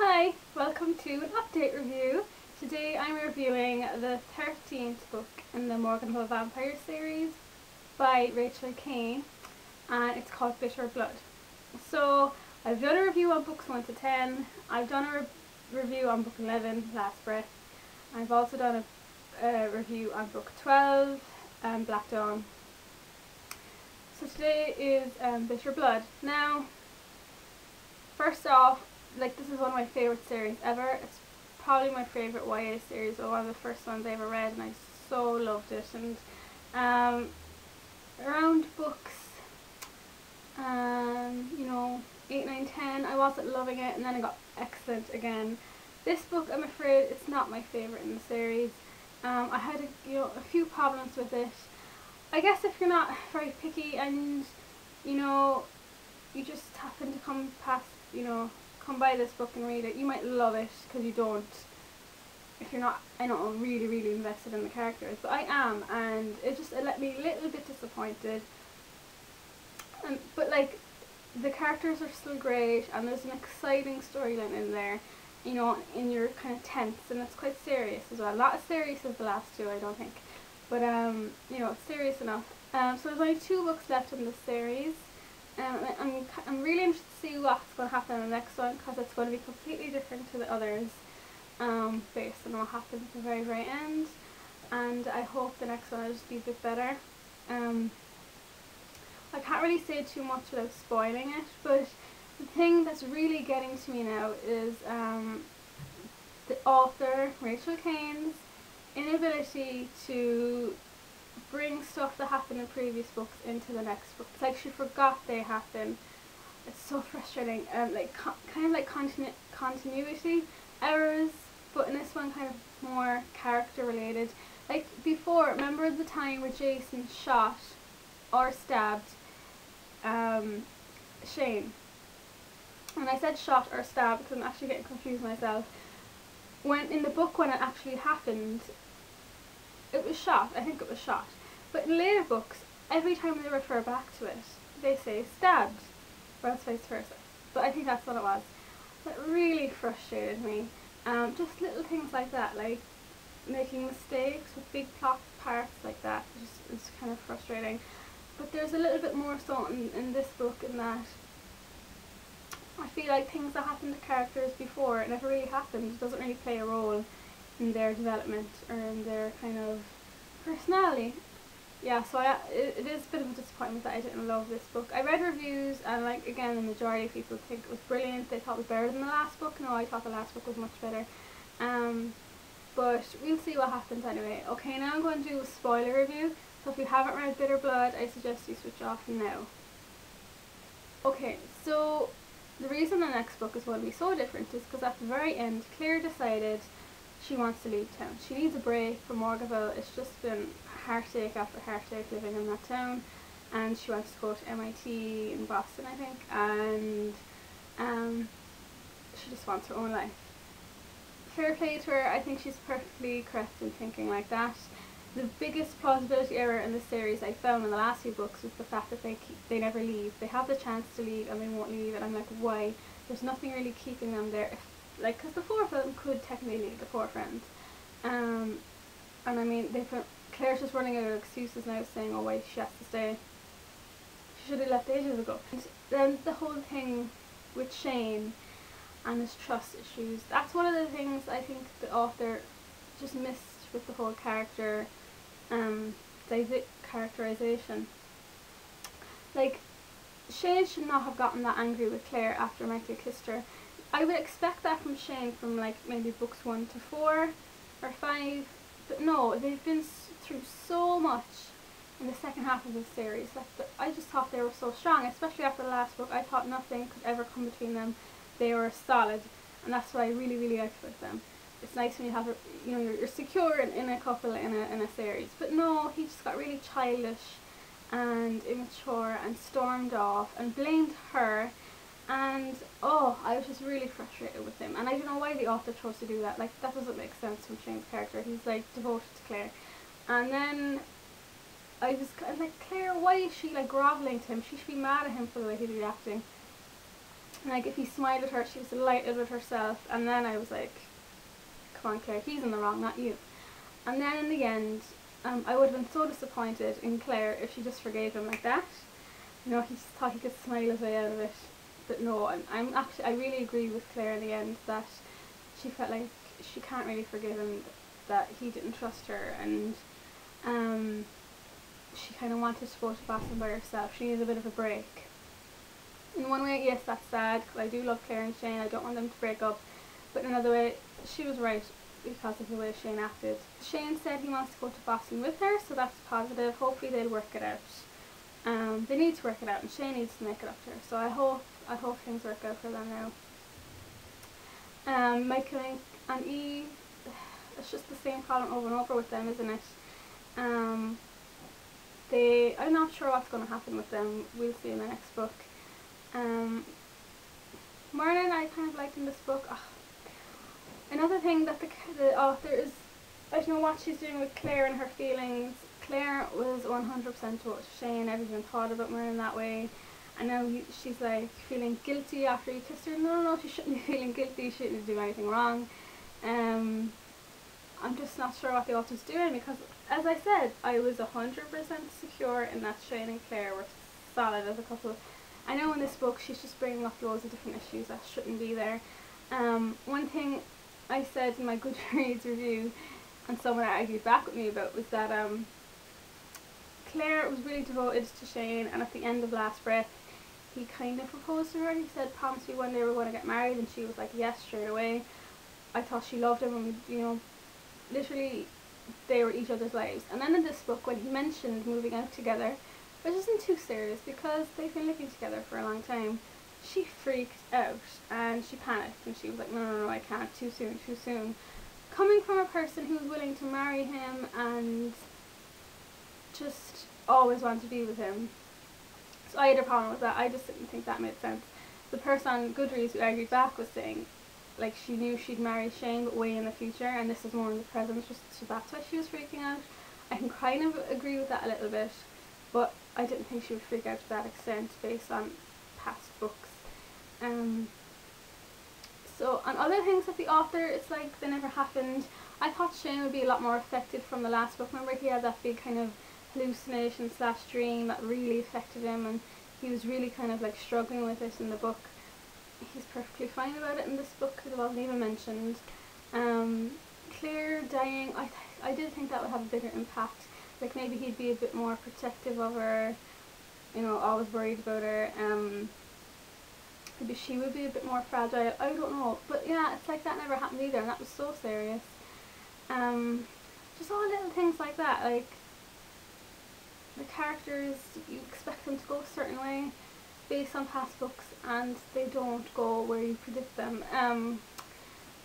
Hi, welcome to an update review. Today I'm reviewing the 13th book in the Morganville Vampires series by Rachel Caine, and it's called Bitter Blood. So I've done a review on books 1 to 10, I've done a review on book 11, Last Breath, I've also done a review on book 12, Black Dawn. So today is Bitter Blood. Now, first off, this is one of my favourite series ever. It's probably my favourite YA series, or one of the first ones I ever read, and I so loved it. And around books, 8, 9, 10, I wasn't loving it, and then it got excellent again. This book, I'm afraid, it's not my favourite in the series. I had a few problems with it. I guess if you're not very picky and you just happen to come by this book and read it, you might love it, because you don't, if you're not, really invested in the characters. But I am, and it left me a little bit disappointed. But the characters are still great, and there's an exciting storyline in there, and you're kind of tense, and it's quite serious as well. Not as serious as the last two, I don't think, but it's serious enough. So there's only 2 books left in this series. I'm really interested to see what's going to happen in the next one, because it's going to be completely different to the others, based on what happens at the very, very end. And I hope the next one will just be a bit better. I can't really say too much without spoiling it, but the thing that's really getting to me now is the author, Rachel Caine's, inability to bring stuff that happened in previous books into the next book. It's like she forgot they happened. It's so frustrating. Kind of like continuity errors, but in this one kind of more character related. Like before, remember the time where Jason shot or stabbed Shane? And I said shot or stabbed because I'm actually getting confused myself. When in the book, when it actually happened, it was shot. I think it was shot. But in later books, every time they refer back to it, they say stabbed, or else vice versa. But I think that's what it was. That really frustrated me. Just little things like that, like making mistakes with big plot parts like that, is kind of frustrating. But there's a little bit more so in this book, in that I feel like things that happened to characters before, it never really happened. It doesn't really play a role in their development or in their kind of personality. Yeah, so it is a bit of a disappointment that I didn't love this book. I read reviews, and again, the majority of people think it was brilliant. They thought it was better than the last book. No, I thought the last book was much better. But we'll see what happens anyway. Okay, now I'm going to do a spoiler review. So if you haven't read Bitter Blood, I suggest you switch off now. Okay, so the reason the next book is going to be so different is because at the very end, Claire decided she wants to leave town. She needs a break from Morganville. It's just been heartache after heartache living in that town, and she wants to go to MIT in Boston, I think, and she just wants her own life. Fair play to her. I think she's perfectly correct in thinking like that. The biggest plausibility error in the series I found in the last few books was the fact that they never leave. They have the chance to leave and they won't leave, and I'm like, why? There's nothing really keeping them there. Because the 4 of them could technically leave, the 4 friends. And I mean, Claire's just running out of excuses now, saying, oh, why she has to stay. She should have left ages ago. And then the whole thing with Shane and his trust issues, that's one of the things I think the author just missed with the whole characterization. Like, Shane should not have gotten that angry with Claire after Michael kissed her. I would expect that from Shane from maybe books 1 to 4 or 5, but no, they've been through so much in the second half of the series that I just thought they were so strong, especially after the last book. I thought nothing could ever come between them. They were solid, and that's what I really, really liked about them. It's nice when you have you're secure in a couple in a series. But no, he just got really childish and immature and stormed off and blamed her. And I was just really frustrated with him, and I don't know why the author chose to do that. That doesn't make sense from Shane's character. He's devoted to Claire, and then I was kind of like, Claire, why is she groveling to him? She should be mad at him for the way he's reacting. Like, if he smiled at her, she was delighted with herself, and then I was like, come on Claire, he's in the wrong, not you. And then in the end, I would have been so disappointed in Claire if she just forgave him like that. You know, he thought he could smile his way out of it, but no, I really agree with Claire in the end, that she felt like she can't really forgive him, that he didn't trust her, and she kind of wanted to go to Boston by herself. She needed a bit of a break. In one way, yes, that's sad, because I do love Claire and Shane, I don't want them to break up, but in another way, she was right because of the way Shane acted. Shane said he wants to go to Boston with her, so that's positive. Hopefully they'll work it out. They need to work it out, and Shane needs to make it up to her, so I hope things work out for them now. Michael and Eve, it's just the same problem over and over with them, isn't it? I'm not sure what's going to happen with them. We'll see in the next book. Merlin, I kind of liked in this book. Another thing that the author is, I don't know what she's doing with Claire and her feelings. Claire was 100% towards Shane, never even thought about Merlin that way, and now she's like feeling guilty after he kissed her. No, she shouldn't be feeling guilty, she shouldn't do anything wrong. I'm just not sure what the author's doing, because as I said, I was 100% secure in that Shane and Claire were solid as a couple. I know in this book she's just bringing up loads of different issues that shouldn't be there. One thing I said in my Goodreads review, and someone argued back with me about, was that Claire was really devoted to Shane, and at the end of Last Breath he kind of proposed to her. He said, promise me one day we're going to get married, and she was like yes straight away. I thought she loved him, and you know, literally they were each other's lives. And then in this book, when he mentioned moving out together, which isn't too serious because they've been living together for a long time, she freaked out and she panicked, and she was like, no, I can't, too soon. Coming from a person who's willing to marry him and just always wanted to be with him. So I had a problem with that. I just didn't think that made sense. The person on Goodreads who argued back was saying, like, she knew she'd marry Shane but way in the future, and this is more in the present, so that's why she was freaking out. I can kind of agree with that a little bit, but I didn't think she would freak out to that extent based on past books. So on other things with the author, it's like they never happened. I thought Shane would be a lot more affected from the last book. Remember, he had that big kind of hallucination / dream that really affected him, and he was really kind of like struggling with it in the book. He's perfectly fine about it in this book, because it wasn't even mentioned. Claire dying, I did think that would have a bigger impact. Like, maybe he'd be a bit more protective of her, you know, always worried about her. Maybe she would be a bit more fragile, I don't know. But yeah, it's like that never happened either, and that was so serious. Just all little things like that, like the characters, you expect them to go a certain way based on past books, and they don't go where you predict them.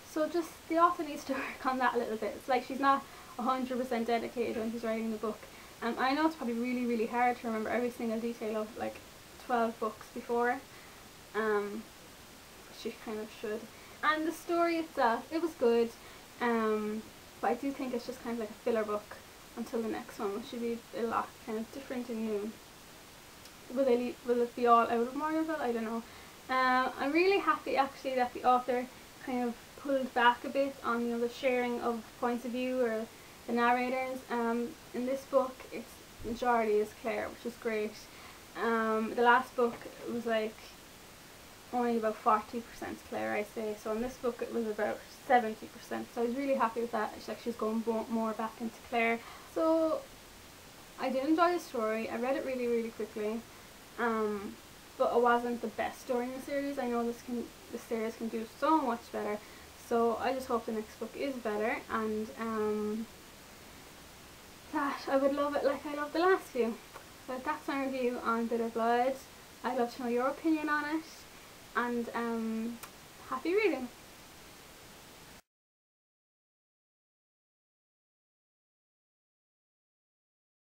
So just, the author needs to work on that a little bit. It's like she's not 100% dedicated when she's writing the book. I know it's probably really hard to remember every single detail of like 12 books before. She kind of should. And the story itself, it was good, but I do think it's just kind of like a filler book until the next one, which should be a lot kind of different and new. Will it be all out of Morganville? I don't know. I'm really happy actually that the author kind of pulled back a bit on, you know, the sharing of points of view or the narrators. In this book, its majority is Claire, which is great. The last book, it was like only about 40% Claire, I say. So in this book, it was about 70%. So I was really happy with that. It's like she's going more back into Claire. So I did enjoy the story. I read it really quickly. But it wasn't the best story in the series. I know the series can do so much better. So I just hope the next book is better, and that I would love it like I loved the last few. But that's my review on Bitter Blood. I'd love to know your opinion on it, and happy reading.